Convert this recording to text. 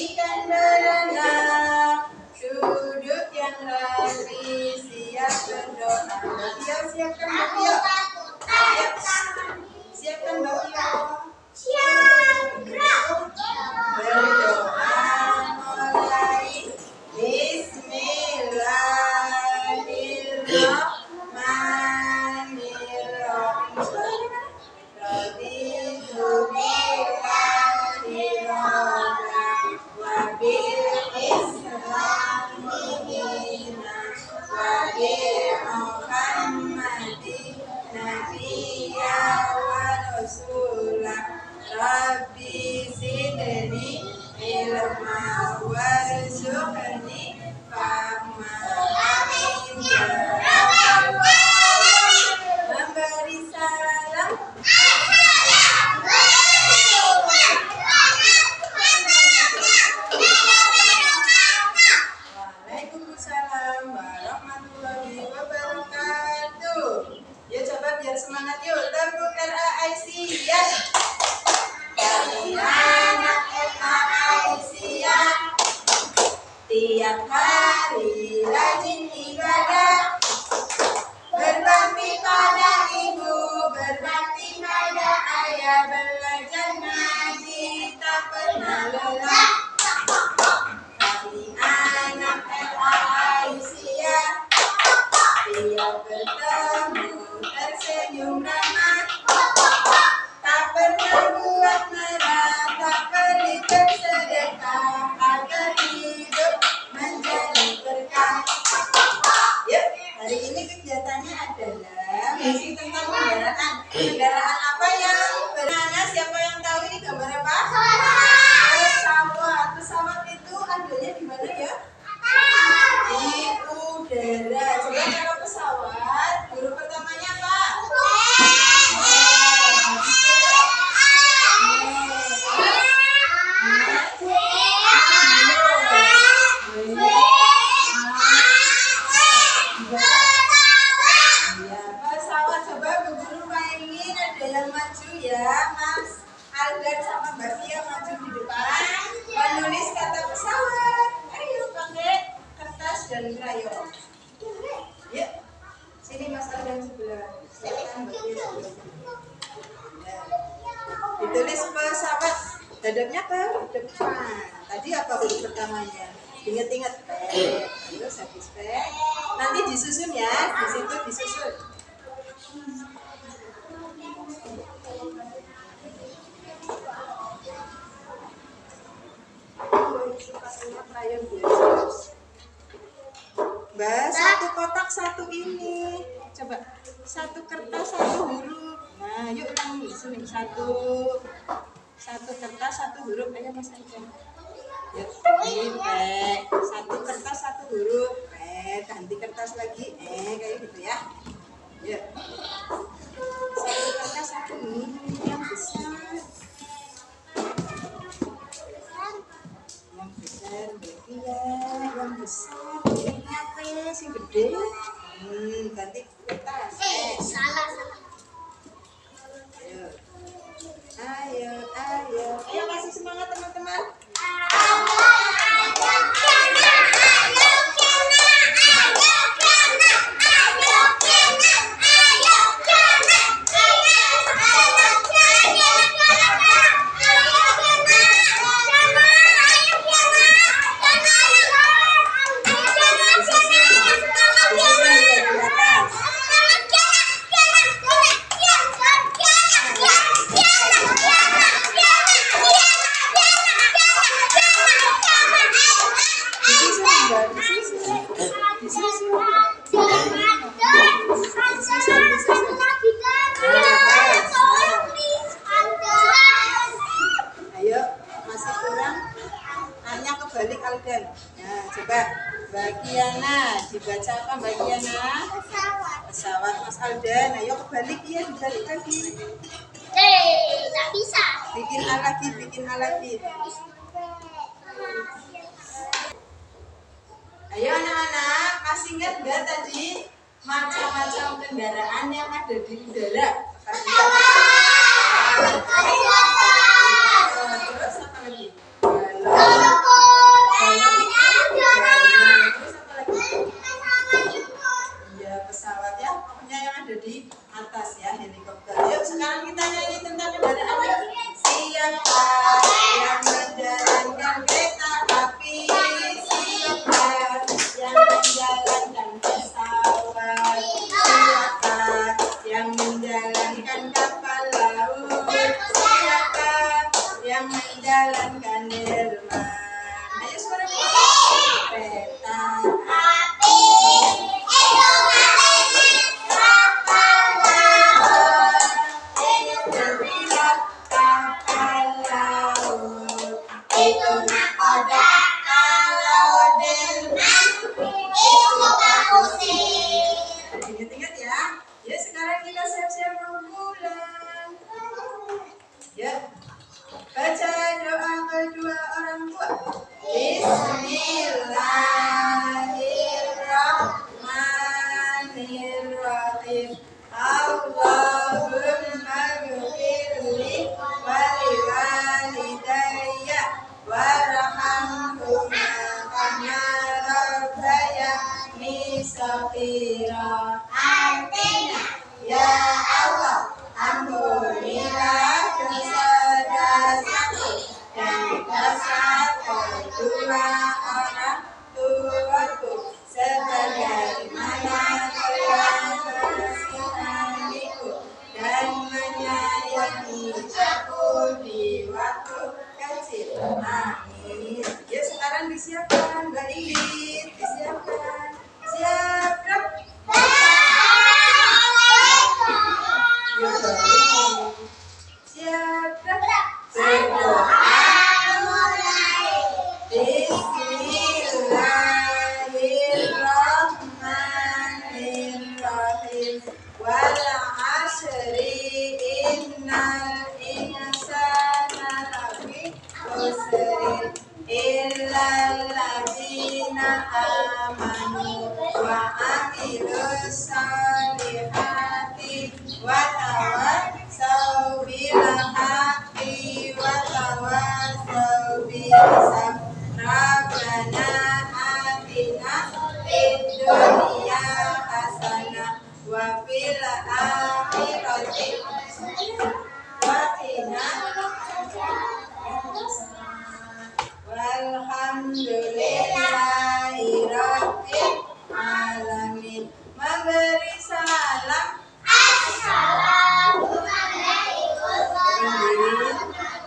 ikan berenang, duduk yang rapi, siap berdoa. Mbak siapkan Mbak Tio. Siapkan Mbak Tio. Berdoa mulai. Bismillahirrahmanirrahim. Raditu billahi rabban wa bil islami dinan wa bi Muhammadin nabiyyan wa rasulah. Rabbi zidni ilma warzuqni fahma. Amin ya rabbal alamin. Memberi salam. Waalaikumsalam warahmatullahi wabarakatuh. Ya coba biar semangat yuk. Tepuk Aisyah. Anak Aisyah tiap hari rajin ibadah, berbakti pada ibu, berbakti pada ayah, belajar ngaji tak pernah lelah. Kami anak Aisyah tiap bertemu tersenyum ramah, tak pernah buat merah, tak pelit bersedekah, agar hidup menjadi berkah. Yuk, hari ini kegiatannya adalah misi tentang kendaraan. Kendaraan apa yang berana? Siapa yang tahu ini gambar apa? Pesawat. Pesawat itu adanya di mana ya? Di udara. Coba kalau pesawat, huruf pertamanya apa? Pesawat. Coba Bu Guru mainin, ada yang maju ya, Mas Aldan sama Mbak Tia maju di depan, menulis kata pesawat. Ayo pakai kertas dan krayon. Yuk, sini Mas Aldan sebelah, silakan Mbak Tia sebelah. Ditulis pesawat, hadapnya ke depan. Tadi apa huruf pertamanya? Ingat-ingat, terus habis pek. Nanti disusun ya, di situ disusun. Mbak, satu kotak satu ini. Coba satu kertas satu huruf. Nah, yuk ulangi sini. Satu kertas satu huruf. Ayo Mas Aja. Yuk, ini pek. Satu kertas satu huruf. Ganti kertas lagi. Kayak gitu ya. Yuk. Satu kertas satu huruf yang besar. Yang besar berarti ya, yang besar ini apa ya, sing gede. Ganti kertas. Salah. Ayo kasih semangat teman-teman. Ayo, masih kurang. Hanya kebalik Aldan. Nah, coba Mbak Kiana, dibaca apa Mbak Kiana? Pesawat Mas Aldan. Ayo kebalik ya, dibalik lagi. Nggak bisa. Bikin A lagi. Ayo anak-anak, masih ingat nggak tadi macam-macam kendaraan yang ada di udara? Terus apa lagi? nakoda kalau delman itu kusir. Ingat-ingat ya. Ya sekarang kita siap-siap mau pulang. Ya. Baca doa kedua orang tua. Bismillahirrahmanirrahim. Allahumma ghfirli wa liwalidayya warhamhuma kama rabbayani shaghira. Artinya, ya Allah, ampunilah dosa-dosaku dan dosa kedua orang tuaku sebagaimana telah mengasihaniku dan menyayangi aku di waktu kecil. Amin. Ya sekarang disiapkan, Mbak Ingrid, disiapkan. Siap, Rap. Ya, siap, Rap. Berdoa. Bismillahirrahmanirrahim. Wal 'asri innal insana lafi khusr illal ladzina amanu wa 'amilus solihati wa tawassaw bil haqqi wa tawassaw bis sabr. Rabbana atina fid dunya hasanah wa fil akhirati wa qina walhamdulillahi rabbil alamin. Memberi salam. Assalamualaikum warahmatullahi wabarakatuh.